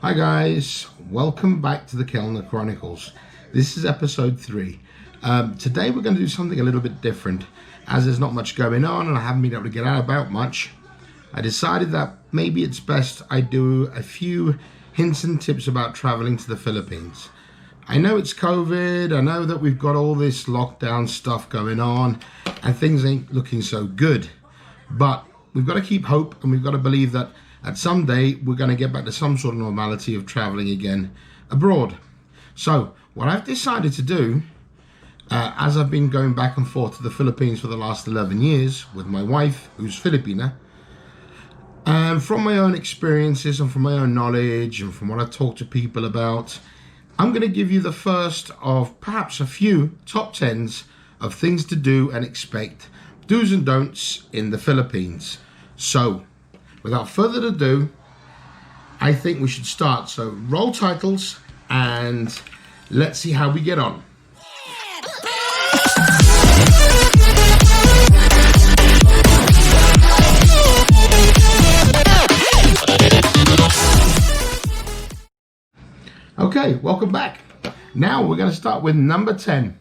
Hi guys, welcome back to the Kellner Chronicles. This is episode 3. Today we're going to do something a little bit different. As there's not much going on and I haven't been able to get out about much, I decided that maybe it's best I do a few hints and tips about traveling to the Philippines. I know it's COVID, I know that we've got all this lockdown stuff going on and things ain't looking so good, but we've got to keep hope and we've got to believe that at some day we're going to get back to some sort of normality of traveling again abroad. So what I've decided to do, as I've been going back and forth to the Philippines for the last 11 years with my wife, who's Filipina, and from my own experiences and from my own knowledge and from what I've talked to people about, I'm going to give you the first of perhaps a few top 10s of things to do and expect, do's and don'ts in the Philippines. So without further ado, I think we should start. So roll titles and let's see how we get on. Okay, welcome back. Now we're going to start with number 10.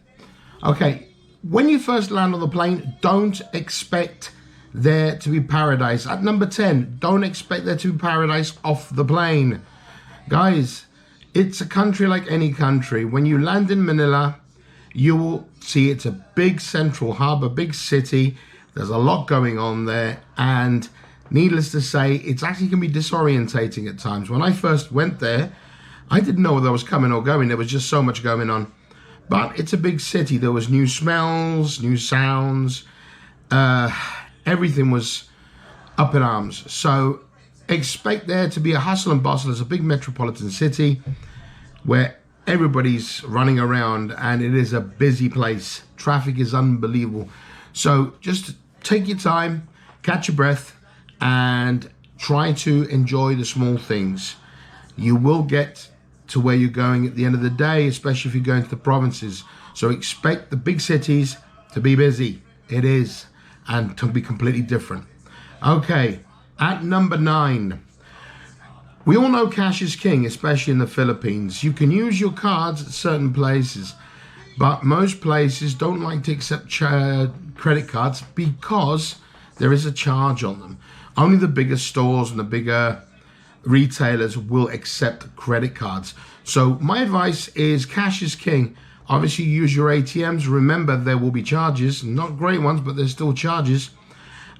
Okay, when you first land on the plane, don't expect there to be paradise. At number 10, don't expect there to be paradise off the plane. Guys, it's a country like any country. When you land in Manila, you will see it's a big central hub, a big city. There's a lot going on there, and needless to say, it's actually can be disorientating at times. When I first went there, I didn't know whether I was coming or going. There was just so much going on. But it's a big city. There was new smells, new sounds. Everything was up in arms. So expect there to be a hustle and bustle. It's a big metropolitan city where everybody's running around and it is a busy place. Traffic is unbelievable. So just take your time, catch your breath, and try to enjoy the small things. You will get to where you're going at the end of the day, especially if you're going to the provinces. So expect the big cities to be busy. It is. And to be completely different. Okay, at number 9, we all know cash is king, especially in the Philippines. You can use your cards at certain places, but most places don't like to accept credit cards because there is a charge on them. Only the bigger stores and the bigger retailers will accept credit cards. So my advice is cash is king. Obviously, use your ATMs. Remember, there will be charges, not great ones, but there's still charges.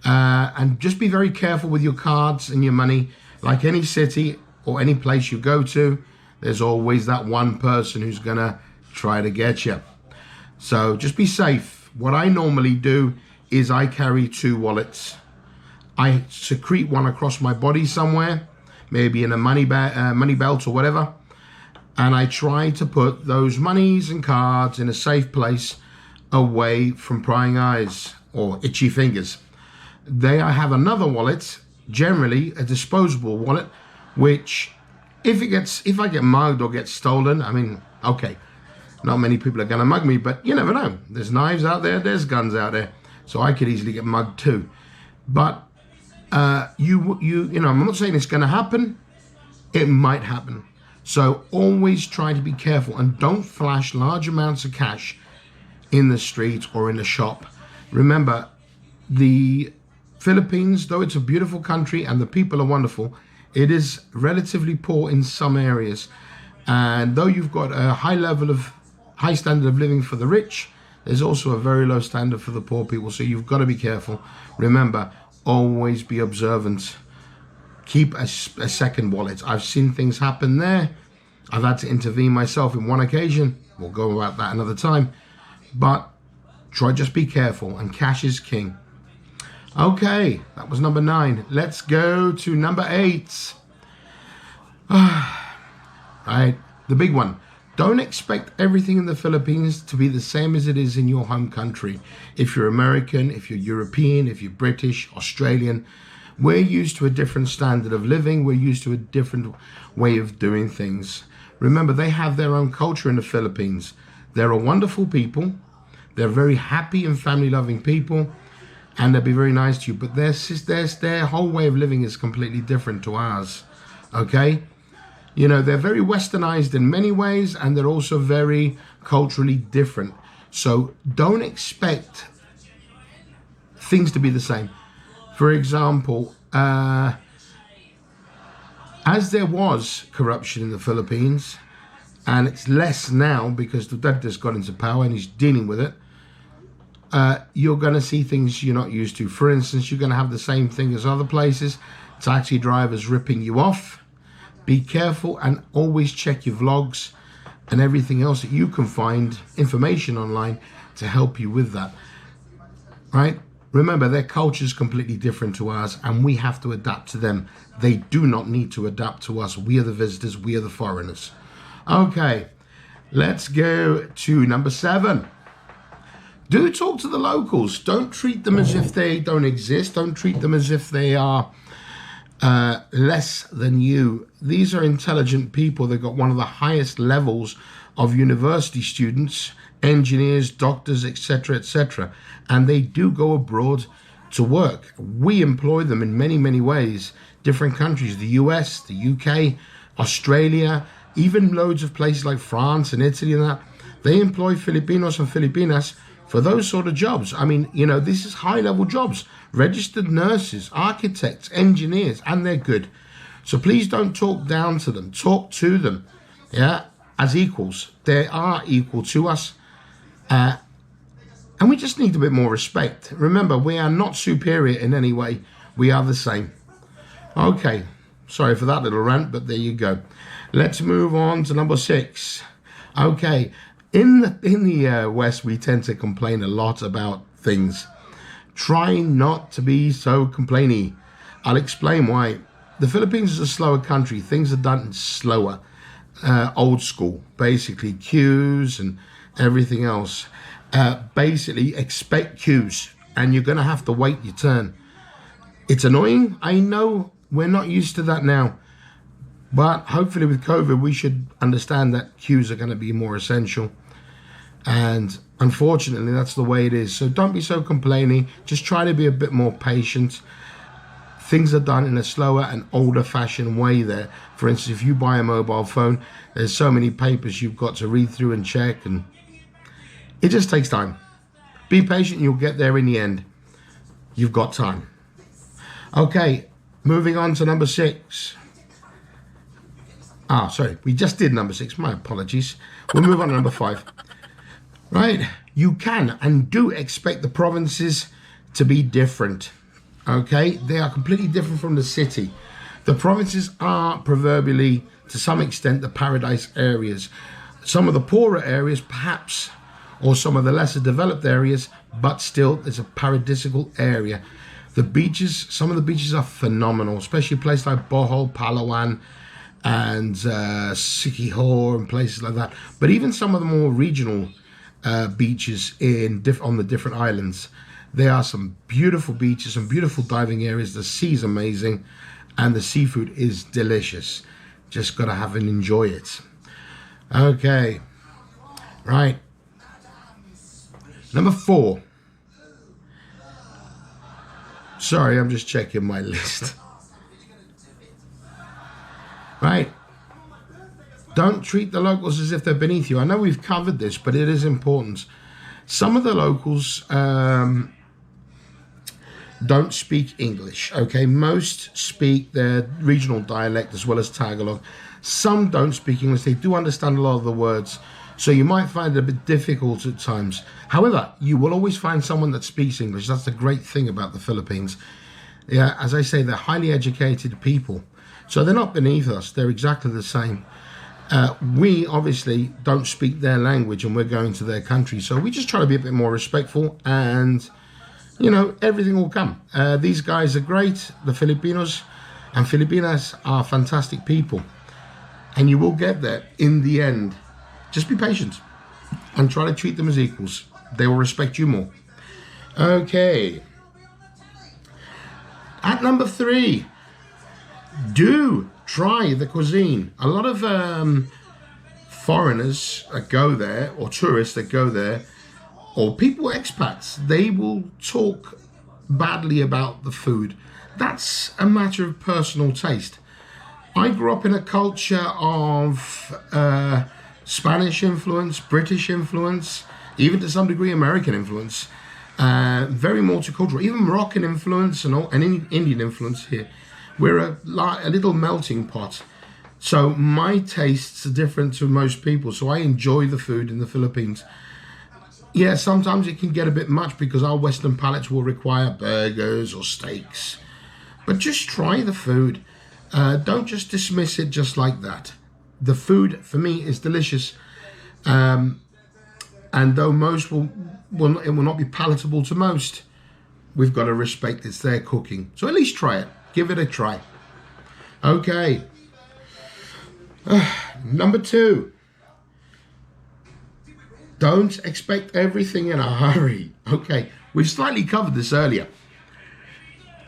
And just be very careful with your cards and your money. Like any city or any place you go to, there's always that one person who's going to try to get you. So just be safe. What I normally do is I carry 2 wallets. I secrete one across my body somewhere, maybe in a money belt or whatever. And I try to put those monies and cards in a safe place away from prying eyes or itchy fingers. I have another wallet, generally a disposable wallet, which if I get mugged or get stolen, I mean, okay, not many people are going to mug me, but you never know. There's knives out there, there's guns out there, so I could easily get mugged too. But you know, I'm not saying it's going to happen. It might happen. So always try to be careful and don't flash large amounts of cash in the street or in the shop. Remember, the Philippines, though it's a beautiful country and the people are wonderful, it is relatively poor in some areas. And though you've got a high standard of living for the rich, there's also a very low standard for the poor people. So you've got to be careful. Remember, always be observant. Keep a second wallet. I've seen things happen there. I've had to intervene myself in one occasion. We'll go about that another time. But just be careful, and cash is king. Okay, that was number 9. Let's go to number 8. Right, the big one. Don't expect everything in the Philippines to be the same as it is in your home country. If you're American, if you're European, if you're British, Australian, we're used to a different standard of living. We're used to a different way of doing things. Remember, they have their own culture in the Philippines. They're a wonderful people. They're very happy and family-loving people, and they'll be very nice to you. But their whole way of living is completely different to ours. Okay? You know, they're very westernized in many ways, and they're also very culturally different. So don't expect things to be the same. For example, as there was corruption in the Philippines, and it's less now because Duterte's got into power and he's dealing with it, you're going to see things you're not used to. For instance, you're going to have the same thing as other places. Taxi drivers ripping you off. Be careful and always check your vlogs and everything else that you can find information online to help you with that. Right? Remember, their culture is completely different to ours, and we have to adapt to them. They do not need to adapt to us. We are the visitors. We are the foreigners. Okay, let's go to number 7. Do talk to the locals. Don't treat them as if they don't exist. Don't treat them as if they are less than you. These are intelligent people. They've got one of the highest levels of university students, engineers, doctors, etc., etc. And they do go abroad to work. We employ them in many, many ways. Different countries, the US, the UK, Australia, even loads of places like France and Italy and that. They employ Filipinos and Filipinas for those sort of jobs. I mean, you know, this is high-level jobs. Registered nurses, architects, engineers, and they're good. So please don't talk down to them. Talk to them, yeah, as equals. They are equal to us. And we just need a bit more respect. Remember, we are not superior in any way. We are the same. Okay, sorry for that little rant, but there you go. Let's move on to number 6. Okay, in the West, we tend to complain a lot about things. Try not to be so complainy. I'll explain why. The Philippines is a slower country. Things are done slower, old school, basically queues and everything else. Basically, expect queues, and you're going to have to wait your turn. It's annoying. I know we're not used to that now. But hopefully with COVID, we should understand that queues are going to be more essential. And unfortunately, that's the way it is. So don't be so complaining. Just try to be a bit more patient. Things are done in a slower and older fashioned way there. For instance, if you buy a mobile phone, there's so many papers you've got to read through and check. And it just takes time. Be patient. You'll get there in the end. You've got time. Okay, moving on to number 6. Sorry, we just did number 6. My apologies. We'll move on to number 5. Right, you can and do expect the provinces to be different. Okay, they are completely different from the city. The provinces are proverbially, to some extent, the paradise areas. Some of the poorer areas, perhaps, or some of the lesser developed areas, but still, it's a paradisical area. The beaches, some of the beaches are phenomenal, especially a place like Bohol, Palawan, and Siquijor and places like that. But even some of the more regional beaches on the different islands, there are some beautiful beaches, some beautiful diving areas. The sea's amazing, and the seafood is delicious. Just got to have and enjoy it. Okay, right. Number 4. Sorry, I'm just checking my list. Right. Don't treat the locals as if they're beneath you. I know we've covered this, but it is important. Some of the locals don't speak English, okay? Most speak their regional dialect as well as Tagalog. Some don't speak English. They do understand a lot of the words, so you might find it a bit difficult at times. However, you will always find someone that speaks English. That's the great thing about the Philippines. Yeah, as I say, they're highly educated people. So they're not beneath us. They're exactly the same. We obviously don't speak their language, and we're going to their country. So we just try to be a bit more respectful, and, you know, everything will come. These guys are great. The Filipinos and Filipinas are fantastic people. And you will get there in the end. Just be patient and try to treat them as equals. They will respect you more. Okay. At number 3, do try the cuisine. A lot of foreigners that go there, or tourists that go there, or people, expats, they will talk badly about the food. That's a matter of personal taste. I grew up in a culture of Spanish influence, British influence, even to some degree American influence, very multicultural, even Moroccan influence and Indian influence here. We're a little melting pot. So my tastes are different to most people, so I enjoy the food in the Philippines. Yeah, sometimes it can get a bit much because our Western palates will require burgers or steaks. But just try the food. Don't just dismiss it just like that. The food, for me, is delicious. And though most it will not be palatable to most, we've got to respect it's their cooking. So at least try it. Give it a try. Okay. Number 2. Don't expect everything in a hurry. Okay, we've slightly covered this earlier.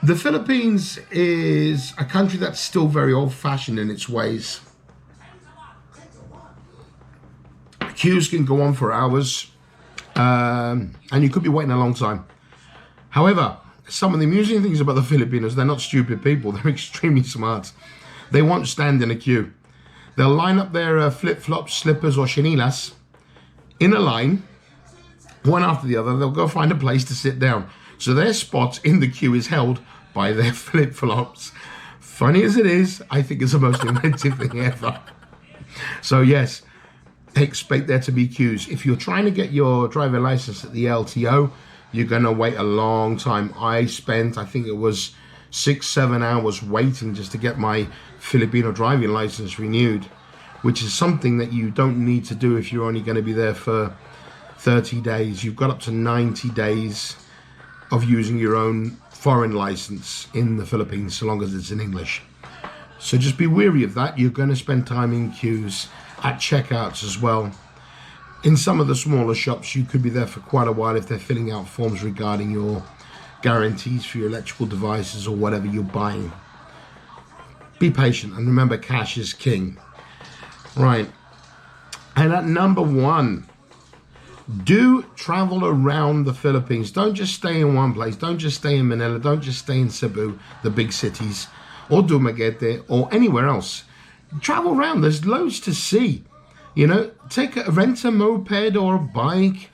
The Philippines is a country that's still very old-fashioned in its ways. Queues can go on for hours, and you could be waiting a long time. However, some of the amusing things about the Filipinos, they're not stupid people, they're extremely smart. They won't stand in a queue. They'll line up their flip-flops, slippers or chinilas in a line, one after the other. They'll go find a place to sit down. So their spot in the queue is held by their flip-flops. Funny as it is, I think it's the most inventive thing ever. So yes, expect there to be queues. If you're trying to get your driving license at the LTO, you're going to wait a long time. I spent, I think it was 6-7 hours waiting just to get my Filipino driving license renewed, which is something that you don't need to do if you're only going to be there for 30 days. You've got up to 90 days of using your own foreign license in the Philippines, so long as it's in English. So just be wary of that. You're going to spend time in queues, at checkouts as well. In some of the smaller shops, you could be there for quite a while if they're filling out forms regarding your guarantees for your electrical devices or whatever you're buying. Be patient and remember, cash is king. Right. And at number 1, do travel around the Philippines. Don't just stay in one place. Don't just stay in Manila. Don't just stay in Cebu, the big cities, or Dumaguete, or anywhere else. Travel around. There's loads to see. You know, rent a moped or a bike.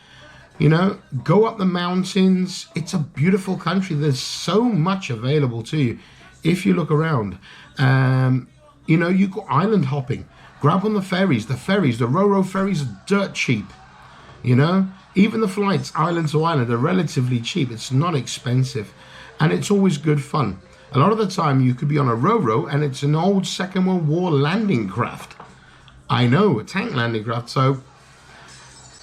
You know, go up the mountains. It's a beautiful country. There's so much available to you if you look around. You know, you go island hopping. Grab on the ferries. The Ro-Ro ferries are dirt cheap. You know, even the flights island to island are relatively cheap. It's not expensive, and it's always good fun. A lot of the time you could be on a Ro-Ro and it's an old Second World War landing craft. I know, a tank landing craft. So,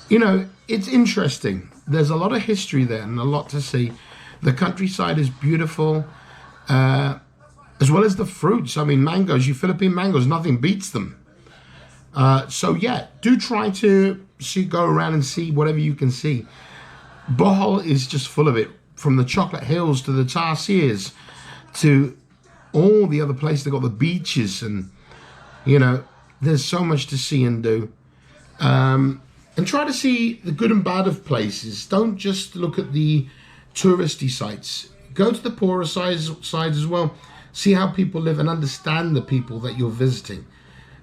you know, it's interesting. There's a lot of history there and a lot to see. The countryside is beautiful, as well as the fruits. I mean, mangoes, Philippine mangoes, nothing beats them. So yeah, do try to go around and see whatever you can see. Bohol is just full of it, from the chocolate hills to the tarsiers to all the other places. They've got the beaches, and you know, there's so much to see and do. And try to see the good and bad of places. Don't just look at the touristy sites. Go to the poorer sides as well. See how people live and understand the people that you're visiting.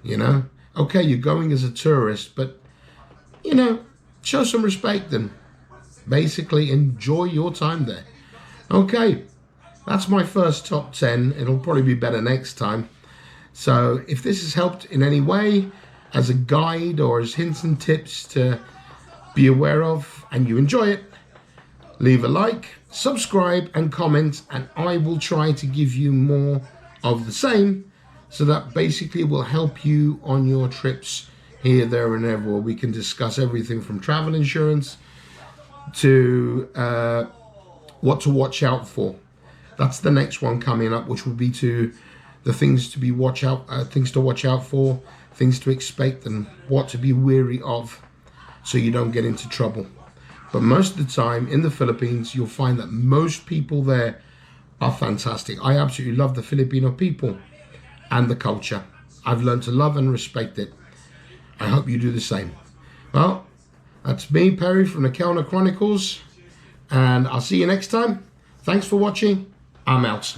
You know, okay, you're going as a tourist, but you know, show some respect and basically enjoy your time there. Okay, that's my first top 10. It'll probably be better next time. So if this has helped in any way, as a guide or as hints and tips to be aware of, and you enjoy it, leave a like, subscribe and comment, and I will try to give you more of the same, so that basically will help you on your trips here, there and everywhere. We can discuss everything from travel insurance to what to watch out for. That's the next one coming up, which will be to the things to watch out for, things to expect, and what to be wary of so you don't get into trouble. But most of the time in the Philippines, you'll find that most people there are fantastic. I absolutely love the Filipino people and the culture. I've learned to love and respect it. I hope you do the same. Well, that's me, Perry, from the Kellner Chronicles, and I'll see you next time. Thanks for watching. I'm out.